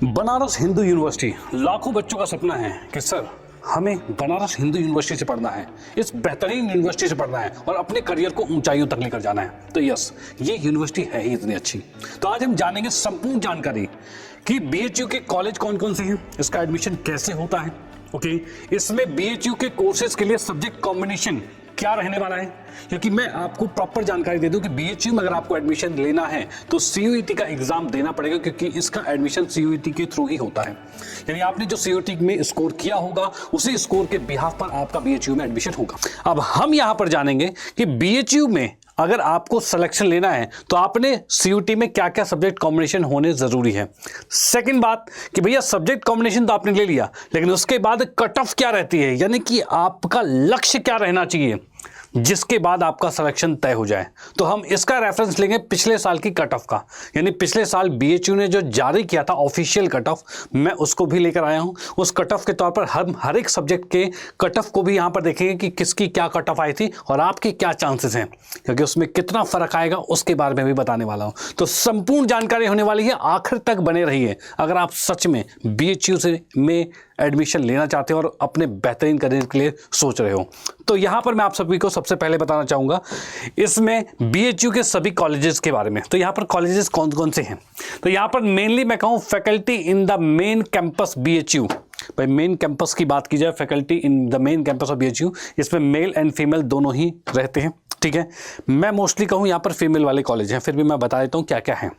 Banaras Hindu university लाखों बच्चों का सपना है कि सर हमें बनारस हिंदू यूनिवर्सिटी से पढ़ना है, इस बेहतरीन यूनिवर्सिटी से पढ़ना है और अपने करियर को ऊंचाइयों तक लेकर जाना है। तो यस, ये यूनिवर्सिटी है ही इतनी अच्छी। तो आज हम जानेंगे संपूर्ण जानकारी कि बीएचयू के कॉलेज कौन कौन से हैं, इसका एडमिशन कैसे होता है, ओके, इसमें बीएचयू के कोर्सेज के लिए सब्जेक्ट कॉम्बिनेशन क्या रहने वाला है, क्योंकि मैं आपको प्रॉपर जानकारी दे दूं कि बीएचयू में अगर आपको एडमिशन लेना है तो सीयूईटी का एग्जाम देना पड़ेगा, क्योंकि इसका एडमिशन सीयूईटी के थ्रू ही होता है। यानी आपने जो सीयूईटी में स्कोर किया होगा उसी स्कोर के बिहाफ पर आपका बीएचयू में एडमिशन होगा। अब हम यहां पर जानेंगे कि बीएचयू में अगर आपको सिलेक्शन लेना है तो आपने सीयूटी में क्या क्या सब्जेक्ट कॉम्बिनेशन होने जरूरी है। सेकंड बात कि भैया सब्जेक्ट कॉम्बिनेशन तो आपने ले लिया, लेकिन उसके बाद कट ऑफ क्या रहती है, यानी कि आपका लक्ष्य क्या रहना चाहिए जिसके बाद आपका सिलेक्शन तय हो जाए। तो हम इसका रेफरेंस लेंगे पिछले साल की कट ऑफ का, यानी पिछले साल बीएचयू ने जो जारी किया था ऑफिशियल कट ऑफ, मैं उसको भी लेकर आया हूं। उस कट ऑफ के तौर पर हम हर एक सब्जेक्ट के कट ऑफ को भी यहां पर देखेंगे कि किसकी क्या कट ऑफ आई थी और आपके क्या चांसेस हैं, क्योंकि उसमें कितना फर्क आएगा उसके बारे में भी बताने वाला हूं। तो संपूर्ण जानकारी होने वाली है, आखिर तक बने रहिए अगर आप सच में बीएचयू से में एडमिशन लेना चाहते हो और अपने बेहतरीन करियर के लिए सोच रहे हो। तो यहां पर मैं आप सभी को सबसे पहले बताना चाहूंगा इसमें बीएचयू के सभी कॉलेजेस के बारे में। तो यहां पर कॉलेजेस कौन कौन से हैं, तो यहां पर मेनली मैं कहूं faculty in the main campus BHU. भाई मेन कैंपस की बात की जाए, faculty in the main campus of BHU, इसमें मेल एंड फीमेल दोनों ही रहते हैं, ठीक है। मैं मोस्टली कहूं यहां पर फीमेल वाले कॉलेज हैं, फिर भी मैं बता देता हूं क्या क्या है।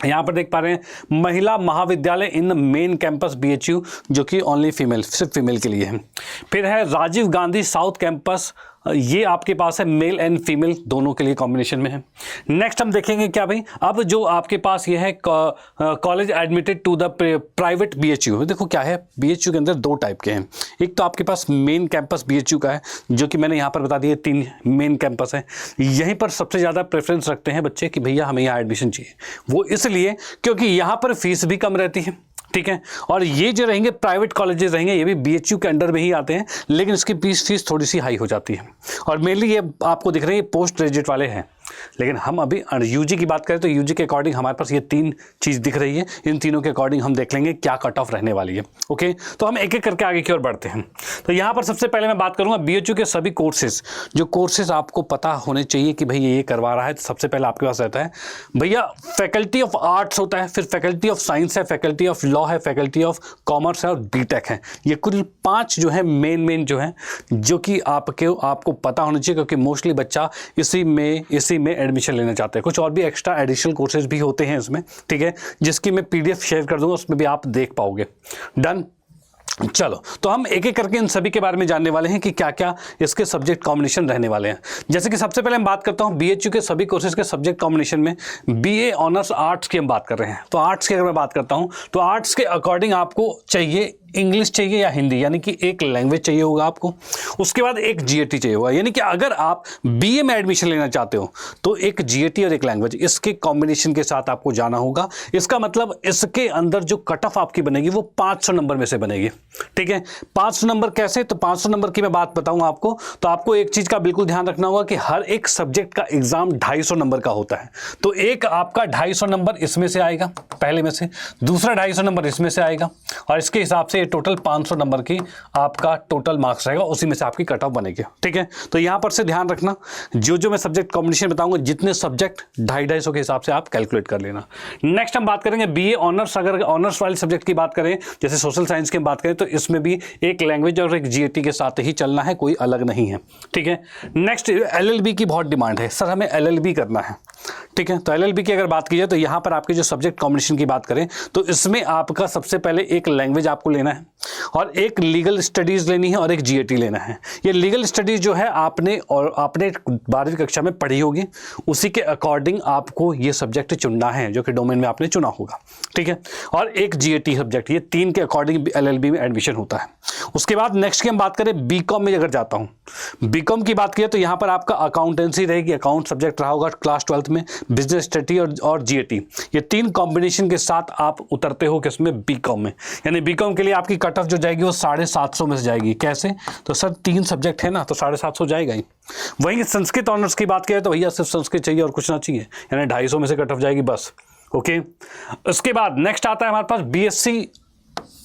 यहाँ पर देख पा रहे हैं महिला महाविद्यालय इन मेन कैंपस बीएचयू, जो कि ओनली फीमेल, सिर्फ फीमेल के लिए है। फिर है राजीव गांधी साउथ कैंपस, ये आपके पास है मेल एंड फीमेल दोनों के लिए कॉम्बिनेशन में है। नेक्स्ट हम देखेंगे क्या भाई, अब जो आपके पास ये है college admitted to the private BHU. देखो क्या है, बीएचयू के अंदर दो टाइप के हैं। एक तो आपके पास मेन कैंपस बीएचयू का है, जो कि मैंने यहाँ पर बता दिया 3 मेन कैंपस है। यहीं पर सबसे ज़्यादा प्रेफरेंस रखते हैं बच्चे कि भैया हमें यहाँ एडमिशन चाहिए, वो इसलिए क्योंकि यहाँ पर फीस भी कम रहती है, ठीक है। और ये जो रहेंगे प्राइवेट कॉलेजेस रहेंगे, ये भी बीएचयू के अंडर में ही आते हैं, लेकिन इसकी फीस थोड़ी सी हाई हो जाती है। और मेनली ये आपको दिख रहे हैं पोस्ट ग्रेजुएट वाले हैं, लेकिन हम अभी यूजी की बात करें तो यूजी के अकॉर्डिंग हमारे पास ये 3 चीज़ दिख रही है। इन तीनों के अकॉर्डिंग हम देख लेंगे क्या कट ऑफ रहने वाली है, ओके। तो हम एक एक करके आगे की ओर बढ़ते हैं। तो यहाँ पर सबसे पहले मैं बात करूँगा बीएचयू के सभी कोर्सेज, जो कोर्सेज आपको पता होने चाहिए कि भाई ये करवा रहा है। तो सबसे पहले आपके पास रहता है भैया फैकल्टी ऑफ आर्ट्स होता है, फिर फैकल्टी ऑफ साइंस है, फैकल्टी ऑफ लॉ है, फैकल्टी ऑफ कॉमर्स है और बीटेक है। ये कुल 5 जो है मेन जो है, जो कि आपको पता होना चाहिए, क्योंकि मोस्टली बच्चा इसी में एडमिशन लेना चाहते हैं। कुछ और भी एक्स्ट्रा एडिशनल कोर्सेज भी होते हैं इसमें, ठीक है, जिसकी मैं पीडीएफ शेयर कर दूंगा, उसमें भी आप देख पाओगे। डन। चलो, तो हम एक एक करके इन सभी के बारे में जानने वाले हैं कि क्या क्या इसके सब्जेक्ट कॉम्बिनेशन रहने वाले हैं। जैसे कि सबसे पहले हम बात करता हूं बीएचयू के सभी कोर्सेज के सब्जेक्ट कॉम्बिनेशन में बीए ऑनर्स आर्ट्स की हम बात कर रहे हैं। तो आर्ट्स की अगर मैं बात करता हूं तो आर्ट्स के अकॉर्डिंग आपको चाहिए इंग्लिश चाहिए या हिंदी, यानी कि एक लैंग्वेज चाहिए होगा आपको। उसके बाद एक जीएटी चाहिए होगा, यानी कि अगर आप बीए में एडमिशन लेना चाहते हो तो एक जीएटी और एक लैंग्वेज, इसके कॉम्बिनेशन के साथ आपको जाना होगा। इसका मतलब इसके अंदर जो कट ऑफ आपकी बनेगी वो 500 नंबर में से बनेगी, ठीक है। 500 नंबर कैसे, तो 500 नंबर की मैं बात बताऊंगा आपको। तो आपको एक चीज का बिल्कुल ध्यान रखना होगा कि हर एक सब्जेक्ट का एग्जाम 250 नंबर का होता है। तो एक आपका 250 नंबर इसमें से आएगा, पहले में से, दूसरा 250 नंबर इसमें से आएगा, और इसके हिसाब से टोटल 500 नंबर की आपका टोटल मार्क्स रहेगा, उसी में से आपकी कट ऑफ बनेगी, ठीक है। तो यहां पर से ध्यान रखना, जो मैं सब्जेक्ट कॉम्बिनेशन बताऊंगा, जितने सब्जेक्ट 250 के हिसाब से आप कैलकुलेट कर लेना। नेक्स्ट हम बात करेंगे बीए ऑनर्स। अगर ऑनर्स वाले सब्जेक्ट की बात करें, जैसे सोशल साइंस की बात करें, तो इसमें भी एक लैंग्वेज और एक जीएटी के साथ ही चलना है, कोई अलग नहीं है, ठीक है। नेक्स्ट एलएलबी की बहुत डिमांड है, सर हमें एलएलबी करना है, ठीक है। तो एलएलबी की अगर बात की जाए तो यहां पर आपके जो सब्जेक्ट कॉम्बिनेशन की बात करें तो इसमें आपका सबसे पहले एक लैंग्वेज आपको लेना है, और एक लीगल स्टडीज लेनी है और एक जीएटी लेना है। ये लीगल स्टडीज जो है आपने 12वीं कक्षा में पढ़ी होगी, उसी के अकॉर्डिंग आपको ये सब्जेक्ट चुनना है जो कि डोमेन में आपने चुना होगा, ठीक है। और एक जीएटी सब्जेक्ट, ये 3 के अकॉर्डिंग एलएलबी में एडमिशन होता है। उसके बाद नेक्स्ट की हम बात करें बीकॉम में अगर जाता हूं, बीकॉम की बात की तो यहां पर आपका अकाउंटेंसी रहेगी, अकाउंट सब्जेक्ट रहा होगा क्लास 12th में, बिजनेस स्टडी और जीएटी, ये 3 कॉम्बिनेशन के साथ आप उतरते हो किसमें, बीकॉम में। यानी बीकॉम के लिए आपकी कट ऑफ जो जाएगी वो 750 में से जाएगी। कैसे, तो सर 3 सब्जेक्ट है ना, तो 750 जाएगा ही। वहीं संस्कृत ऑनर्स की बात करें तो भैया सिर्फ संस्कृत चाहिए और कुछ ना चाहिए, यानी 250 में से कट ऑफ जाएगी बस। ओके। उसके बाद नेक्स्ट आता है हमारे पास बीएससी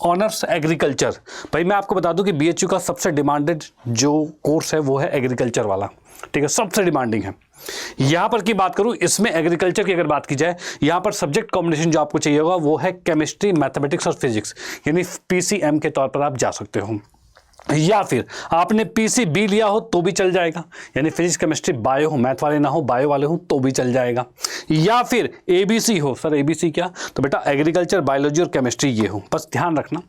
ऑनर्स एग्रीकल्चर। भाई मैं आपको बता दूं कि बीएचयू का सबसे डिमांडेड जो कोर्स है वो है एग्रीकल्चर वाला, ठीक है, सबसे डिमांडिंग है। यहां पर की बात करूं, इसमें एग्रीकल्चर की अगर बात की जाए, यहां पर सब्जेक्ट कॉम्बिनेशन जो आपको चाहिए होगा वो है केमिस्ट्री, मैथमेटिक्स और फिजिक्स, यानी पीसीएम के तौर पर आप जा सकते हो, या फिर आपने पीसीबी लिया हो तो भी चल जाएगा, यानी फिजिक्स केमिस्ट्री बायो हो, मैथ वाले ना हो बायो वाले हो तो भी चल जाएगा, या फिर एबीसी हो। सर एबीसी क्या? तो बेटा एग्रीकल्चर, बायोलॉजी और केमिस्ट्री ये हो। बस ध्यान रखना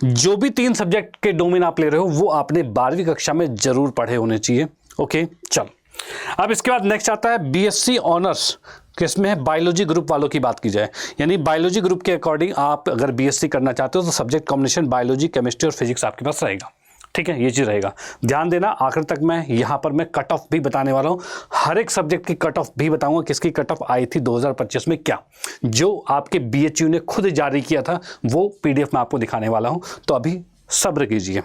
जो भी 3 सब्जेक्ट के डोमेन आप ले रहे हो वो आपने 12वीं कक्षा में जरूर पढ़े होने चाहिए। ओके चल, अब इसके बाद नेक्स्ट आता है बीएससी ऑनर्स, किसमें है? बायोलॉजी ग्रुप वालों की बात की जाए, यानी बायोलॉजी ग्रुप के अकॉर्डिंग आप अगर बीएससी करना चाहते हो तो सब्जेक्ट कॉम्बिनेशन बायोलॉजी, केमिस्ट्री और फिजिक्स आपके पास रहेगा, ठीक है, ये चीज़ रहेगा। ध्यान देना आखिर तक मैं यहाँ पर मैं कट ऑफ भी बताने वाला हूँ, हर एक सब्जेक्ट की कट ऑफ भी बताऊंगा, किसकी कट ऑफ आई थी 2025 में क्या, जो आपके बीएचयू ने खुद जारी किया था वो पीडीएफ में आपको दिखाने वाला हूँ, तो अभी सब्र कीजिए।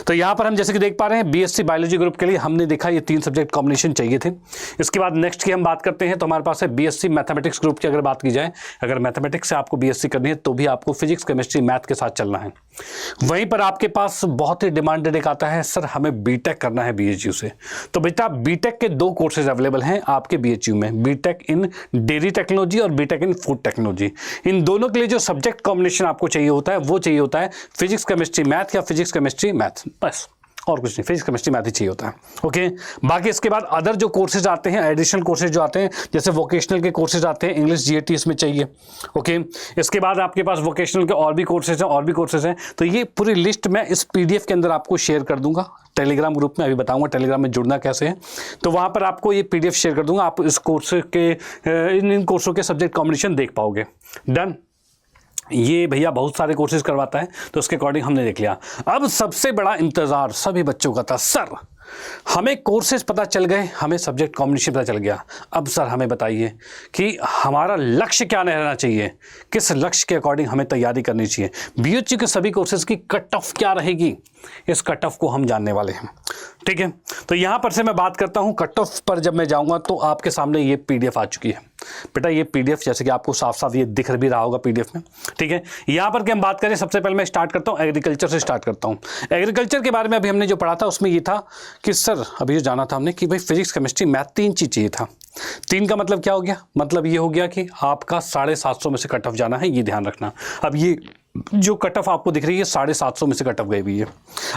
तो यहाँ पर हम जैसे कि देख पा रहे हैं बीएससी बायोलॉजी ग्रुप के लिए हमने देखा ये 3 सब्जेक्ट कॉम्बिनेशन चाहिए थे। इसके बाद नेक्स्ट की हम बात करते हैं तो हमारे पास है बीएससी मैथमेटिक्स ग्रुप की। अगर बात की जाए, अगर मैथमेटिक्स से आपको बीएससी करनी है तो भी आपको फिजिक्स, केमिस्ट्री, मैथ के साथ चलना है। वहीं पर आपके पास बहुत ही डिमांडेड एक आता है, सर हमें बीटेक करना है बीएचयू से। तो बेटा बीटेक के 2 कोर्सेज अवेलेबल हैं आपके बीएचयू में, बीटेक इन डेयरी टेक्नोलॉजी और बीटेक इन फूड टेक्नोलॉजी। इन दोनों के लिए जो सब्जेक्ट कॉम्बिनेशन आपको चाहिए होता है वो चाहिए होता है फिजिक्स केमिस्ट्री मैथ या फिजिक्स केमिस्ट्री मैथ, बस और कुछ नहीं, फिजिक्स केमिस्ट्री मैथ ही चाहिए होता है। ओके, बाकी इसके बाद अदर जो कोर्सेज आते हैं, एडिशनल कोर्सेज जो आते हैं, जैसे वोकेशनल के कोर्सेज आते हैं, इंग्लिश जीएटी इसमें चाहिए। ओके, इसके बाद आपके पास वोकेशनल के और भी कोर्सेज हैं, तो ये पूरी लिस्ट मैं इस पीडीएफ के अंदर आपको शेयर कर दूंगा टेलीग्राम ग्रुप में। अभी बताऊंगा टेलीग्राम में जुड़ना कैसे है, तो वहां पर आपको ये पीडीएफ शेयर कर दूंगा, आप इस कोर्स के इन कोर्सों के सब्जेक्ट कॉम्बिनेशन देख पाओगे। डन। ये भैया बहुत सारे कोर्सेज करवाता है तो उसके अकॉर्डिंग हमने देख लिया। अब सबसे बड़ा इंतजार सभी बच्चों का था, सर हमें कोर्सेज पता चल गए, हमें सब्जेक्ट कॉम्बिनेशन पता चल गया, अब सर हमें बताइए कि हमारा लक्ष्य क्या रहना चाहिए, किस लक्ष्य के अकॉर्डिंग हमें तैयारी करनी चाहिए, बीएचयू के सभी कोर्सेज की कट ऑफ क्या रहेगी, इस कट ऑफ को हम जानने वाले हैं। ठीक है, तो यहां पर से मैं बात करता हूं कट ऑफ पर। जब मैं जाऊंगा तो आपके सामने ये पीडीएफ आ चुकी है बेटा, ये पीडीएफ जैसे कि आपको साफ साफ ये दिख भी रहा होगा पीडीएफ में। ठीक है, यहां पर कि हम बात करें, सबसे पहले मैं स्टार्ट करता हूं एग्रीकल्चर से स्टार्ट करता हूं। एग्रीकल्चर के बारे में अभी हमने जो पढ़ा था उसमें ये था कि सर अभी जो जाना था हमने कि भाई फिजिक्स केमिस्ट्री मैथ 3 चीज चाहिए था। 3 का मतलब क्या हो गया? मतलब ये हो गया कि आपका 750 में से कट ऑफ जाना है, ये ध्यान रखना। अब ये जो कट ऑफ आपको दिख रही है 750 में से कट ऑफ गई हुई है।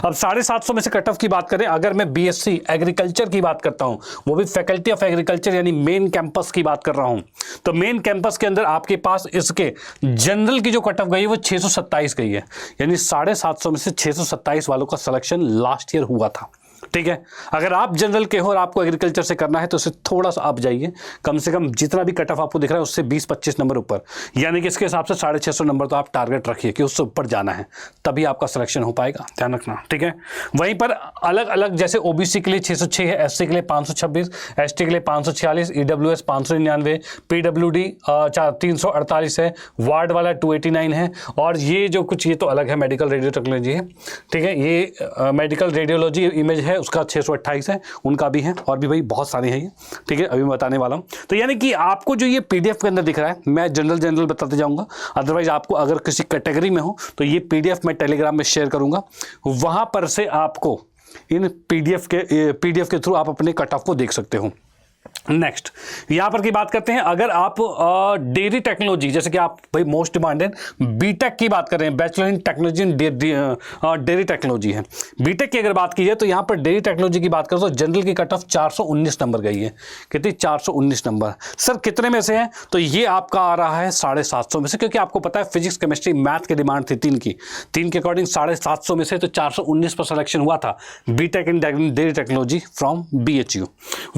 अब 750 में से कट ऑफ की बात करें, अगर मैं बीएससी एग्रीकल्चर की बात करता हूं, वो भी फैकल्टी ऑफ एग्रीकल्चर यानी मेन कैंपस की बात कर रहा हूं, तो मेन कैंपस के अंदर आपके पास इसके जनरल की जो कट ऑफ गई है वो 627 गई है, यानी 750 में से 627 वालों का सिलेक्शन लास्ट ईयर हुआ था। ठीक है, अगर आप जनरल के हो और आपको एग्रीकल्चर से करना है तो उसे थोड़ा सा आप जाइए, कम से कम जितना भी कट ऑफ आपको दिख रहा है उससे 20-25 नंबर ऊपर, यानी कि इसके हिसाब से 650 नंबर तो आप टारगेट रखिए कि उससे ऊपर जाना है, तभी आपका सिलेक्शन हो पाएगा, ध्यान रखना। ठीक है, वहीं पर अलग अलग जैसे ओबीसी के लिए 606 है, एससी के लिए 526, एसटी के लिए 546, ईडब्ल्यूएस 599, पीडब्ल्यूडी 348 है, वार्ड वाला 289 है, और ये जो कुछ ये तो अलग है, मेडिकल रेडियो टेक्नोलॉजी है। ठीक है, ये मेडिकल रेडियोलॉजी इमेज है उसका 628 है, उनका भी है, और भी भाई बहुत सारे हैं ये। ठीक है, अभी मैं बताने वाला हूं। तो यानी कि आपको जो ये पीडीएफ के अंदर दिख रहा है, मैं जनरल बताते जाऊंगा, अदरवाइज आपको अगर किसी कैटेगरी में हो तो ये पीडीएफ मैं टेलीग्राम में शेयर करूंगा, वहां पर से आपको इन पीडीएफ के थ्रू आप अपने कट ऑफ को देख सकते हो। नेक्स्ट यहां पर की बात करते हैं, अगर आप डेयरी टेक्नोलॉजी, जैसे कि आप भाई मोस्ट डिमांडेड बीटेक की बात कर रहे हैं, bachelor in technology in dairy technology है, बीटेक की अगर बात की जाए तो यहां पर डेयरी टेक्नोलॉजी की बात करें तो जनरल की कट ऑफ 419 नंबर गई है। कितनी? 419 नंबर। सर कितने में से है? तो ये आपका आ रहा है 750 में से, क्योंकि आपको पता है फिजिक्स केमिस्ट्री मैथ की डिमांड थी 3 के अकॉर्डिंग 750 में से तो 419 पर सिलेक्शन हुआ था BTech in dairy technology from BHU.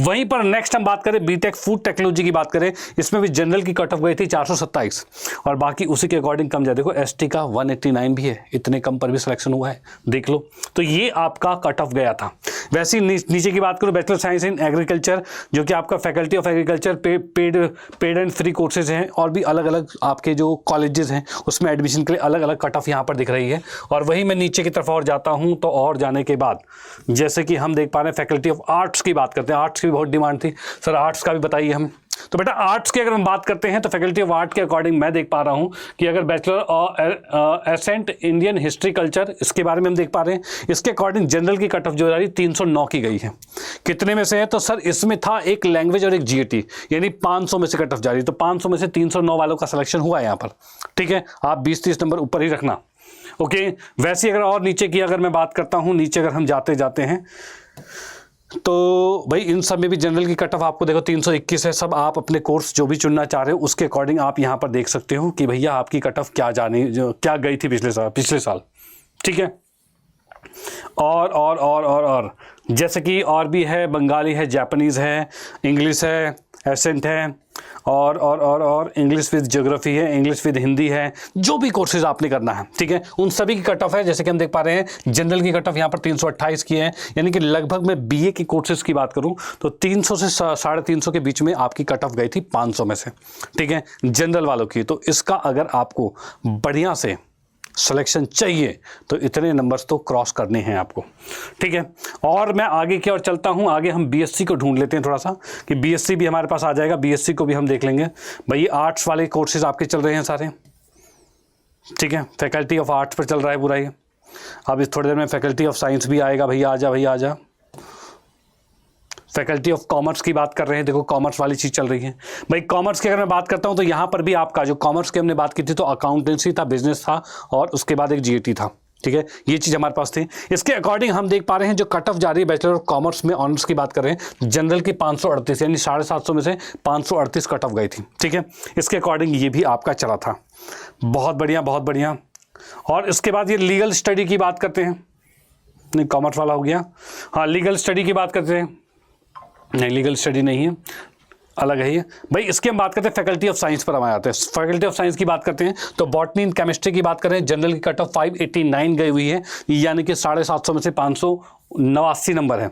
वहीं पर नेक्स्ट हम बात करें बीटेक फूड टेक्नोलॉजी की बात करें, इसमें भी जनरल की कट ऑफ गई थी 427, और बाकी उसी के अकॉर्डिंग कम जाए। देखो एसटी का 189 भी है, इतने कम पर भी सिलेक्शन हुआ है, देख लो। तो ये आपका कट ऑफ गया था। वैसे ही नीचे की बात करो, बैचलर साइंस इन एग्रीकल्चर, जो कि आपका faculty of agriculture paid and free courses हैं, और भी अलग अलग आपके जो कॉलेजेस हैं उसमें एडमिशन के लिए अलग अलग कट ऑफ यहाँ पर दिख रही है। और वही मैं नीचे की तरफ और जाता हूँ तो और जाने के बाद जैसे कि हम देख पा रहे हैं फैकल्टी ऑफ आर्ट्स की बात करते हैं, आर्ट्स की भी बहुत डिमांड थी, सर आर्ट्स का भी बताइए हम। तो बेटा आर्ट्स की अगर हम बात करते हैं तो फैकल्टी ऑफ आर्ट के अकॉर्डिंग मैं देख पा रहा हूं कि अगर bachelor ancient Indian history culture, इसके बारे में हम देख पा रहे हैं, इसके अकॉर्डिंग जनरल की कट ऑफ जो रही 309 की गई है। कितने में से है? तो सर इसमें था एक लैंग्वेज और एक जीएटी, यानी 500 में से कट ऑफ जा रही। तो 500 में से 309 वालों का सिलेक्शन हुआ है यहाँ पर। ठीक है, आप 20-30 नंबर ऊपर ही रखना। ओके, वैसे अगर और नीचे की अगर मैं बात करता हूँ, नीचे अगर हम जाते हैं तो भाई इन सब में भी जनरल की कट ऑफ आपको देखो 321 है। सब आप अपने कोर्स जो भी चुनना चाह रहे हो उसके अकॉर्डिंग आप यहाँ पर देख सकते हो कि भैया आपकी कट ऑफ क्या गई थी पिछले साल। ठीक है, और जैसे कि और भी है, बंगाली है, जापानीज़ है, इंग्लिश है, एसेंट है, और इंग्लिश विद ज्योग्राफी है, इंग्लिश विद हिंदी है, जो भी कोर्सेज आपने करना है। ठीक है, उन सभी की कट ऑफ है। जैसे कि हम देख पा रहे हैं जनरल की कट ऑफ यहाँ पर 328 की है, यानी कि लगभग मैं बीए की कोर्सेज की बात करूँ तो 300 से 350 के बीच में आपकी कट ऑफ गई थी 500 में से। ठीक है, जनरल वालों की। तो इसका अगर आपको बढ़िया से सिलेक्शन चाहिए तो इतने नंबर्स तो क्रॉस करने हैं आपको। ठीक है, और मैं आगे की ओर चलता हूं। आगे हम बीएससी को ढूंढ लेते हैं थोड़ा सा, कि बीएससी भी हमारे पास आ जाएगा। बीएससी को भी हम देख लेंगे। भाई आर्ट्स वाले कोर्सेज आपके चल रहे हैं सारे। ठीक है, फैकल्टी ऑफ आर्ट्स पर चल रहा है पूरा ये। अब इस थोड़ी देर में फैकल्टी ऑफ साइंस भी आएगा। भैया आ जा। फैकल्टी ऑफ कॉमर्स की बात कर रहे हैं। देखो कॉमर्स वाली चीज़ चल रही है। भाई कॉमर्स की अगर मैं बात करता हूं तो यहाँ पर भी आपका जो कॉमर्स की हमने बात की थी तो अकाउंटेंसी था, बिजनेस था, और उसके बाद एक जीएटी था। ठीक है, ये चीज़ हमारे पास थी। इसके अकॉर्डिंग हम देख पा रहे हैं जो कट ऑफ जा रही है बैचलर ऑफ कॉमर्स में ऑनर्स की बात कर रहे हैं, जनरल की 538, यानी 750 में से 538 कट ऑफ गई थी। ठीक है, इसके अकॉर्डिंग ये भी आपका चला था। बहुत बढ़िया। और इसके बाद ये लीगल स्टडी की बात करते हैं। नहीं, कॉमर्स वाला हो गया। हाँ, लीगल स्टडी की बात करते हैं। नहीं, लीगल स्टडी नहीं है, अलग है ये। भाई इसकी हम बात करते हैं फैकल्टी ऑफ साइंस पर हम आते हैं। फैकल्टी ऑफ साइंस की बात करते हैं तो बॉटनी एंड केमिस्ट्री की बात करें, जनरल की कट ऑफ 589 गई हुई है, यानी कि 750 में से 589 नंबर है।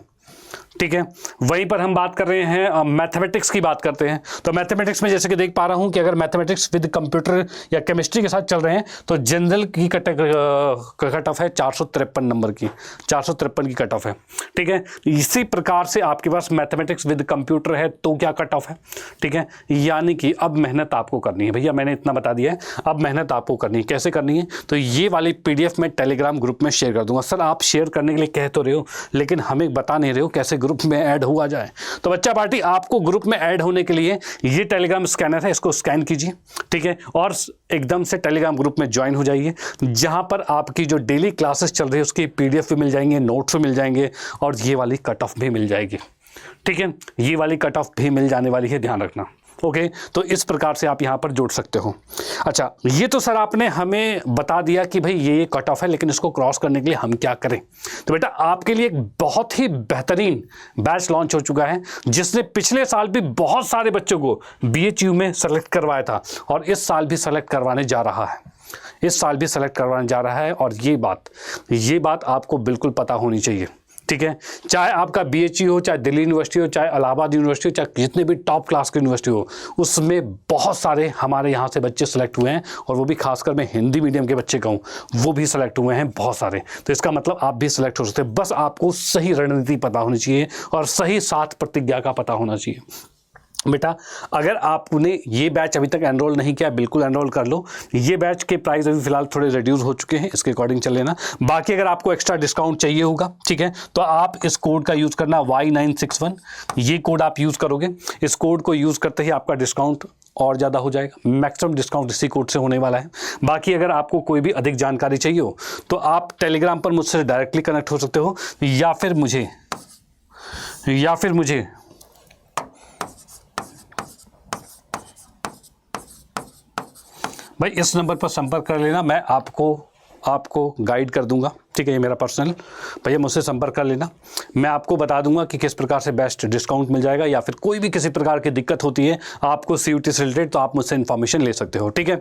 ठीक है, वहीं पर हम बात कर रहे हैं मैथमेटिक्स की बात करते हैं। तो मैथमेटिक्स में जैसे कि देख पा रहा हूं कि अगर मैथमेटिक्स विद कंप्यूटर या केमिस्ट्री के साथ चल रहे हैं तो जनरल की कट ऑफ है 453 नंबर की, 453 की कट ऑफ है। ठीक है, इसी प्रकार से आपके पास मैथमेटिक्स विद कंप्यूटर है तो क्या कट ऑफ है। ठीक है, यानी कि अब मेहनत आपको करनी है। भैया मैंने इतना बता दिया है, अब मेहनत आपको करनी है। कैसे करनी है? तो ये वाली पीडीएफ मैं टेलीग्राम ग्रुप में शेयर कर दूंगा। सर आप शेयर करने के लिए कह तो रहे हो लेकिन हमें बता नहीं रहे हो कैसे ग्रुप में ऐड हुआ जाए। तो बच्चा पार्टी आपको ग्रुप में ऐड होने के लिए ये टेलीग्राम स्कैनर है, इसको स्कैन कीजिए। ठीक है, और एकदम से टेलीग्राम ग्रुप में ज्वाइन हो जाइए, जहां पर आपकी जो डेली क्लासेस चल रही है उसकी पीडीएफ भी मिल जाएंगे, नोट्स भी मिल जाएंगे, और ये वाली कट ऑफ भी मिल जाएगी। ठीक है, ये वाली कट ऑफ भी मिल जाने वाली है, ध्यान रखना। ओके, तो इस प्रकार से आप यहाँ पर जोड़ सकते हो। अच्छा, ये तो सर आपने हमें बता दिया कि भाई ये कट ऑफ है, लेकिन इसको क्रॉस करने के लिए हम क्या करें। तो बेटा आपके लिए एक बहुत ही बेहतरीन बैच लॉन्च हो चुका है, जिसने पिछले साल भी बहुत सारे बच्चों को बीएचयू में सेलेक्ट करवाया था, और इस साल भी सेलेक्ट करवाने जा रहा है। इस साल भी सेलेक्ट करवाने जा रहा है, और ये बात आपको बिल्कुल पता होनी चाहिए। ठीक है, चाहे आपका बीएचयू हो, चाहे दिल्ली यूनिवर्सिटी हो, चाहे इलाहाबाद यूनिवर्सिटी हो, चाहे जितने भी टॉप क्लास की यूनिवर्सिटी हो, उसमें बहुत सारे हमारे यहाँ से बच्चे सेलेक्ट हुए हैं, और वो भी खासकर मैं हिंदी मीडियम के बच्चे कहूँ, वो भी सेलेक्ट हुए हैं बहुत सारे। तो इसका मतलब आप भी सेलेक्ट हो सकते हैं। बस आपको सही रणनीति पता होनी चाहिए और सही साथ प्रतिज्ञा का पता होना चाहिए। बेटा अगर आपने ये बैच अभी तक एनरोल नहीं किया, बिल्कुल एनरोल कर लो। ये बैच के प्राइस अभी फिलहाल थोड़े रिड्यूस हो चुके हैं, इसके अकॉर्डिंग चल लेना। बाकी अगर आपको एक्स्ट्रा डिस्काउंट चाहिए होगा, ठीक है, तो आप इस कोड का यूज़ करना, Y961। ये कोड आप यूज़ करोगे, इस कोड को यूज़ करते ही आपका डिस्काउंट और ज़्यादा हो जाएगा। मैक्सिमम डिस्काउंट इसी कोड से होने वाला है। बाकी अगर आपको कोई भी अधिक जानकारी चाहिए हो तो आप टेलीग्राम पर मुझसे डायरेक्टली कनेक्ट हो सकते हो, या फिर मुझे भाई इस नंबर पर संपर्क कर लेना। मैं आपको गाइड कर दूंगा। ठीक है, ये मेरा पर्सनल, भैया मुझसे संपर्क कर लेना। मैं आपको बता दूंगा कि किस प्रकार से बेस्ट डिस्काउंट मिल जाएगा, या फिर कोई भी किसी प्रकार की दिक्कत होती है आपको सीयूटी से रिलेटेड, तो आप मुझसे इन्फॉर्मेशन ले सकते हो। ठीक है,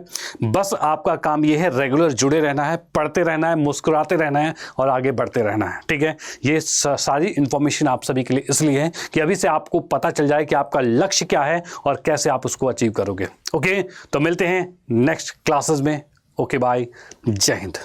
बस आपका काम ये है रेगुलर जुड़े रहना है, पढ़ते रहना है, मुस्कुराते रहना है और आगे बढ़ते रहना है। ठीक है, ये सारी इन्फॉर्मेशन आप सभी के लिए इसलिए है कि अभी से आपको पता चल जाए कि आपका लक्ष्य क्या है और कैसे आप उसको अचीव करोगे। ओके, तो मिलते हैं नेक्स्ट क्लासेस में। ओके बाय, जय हिंद।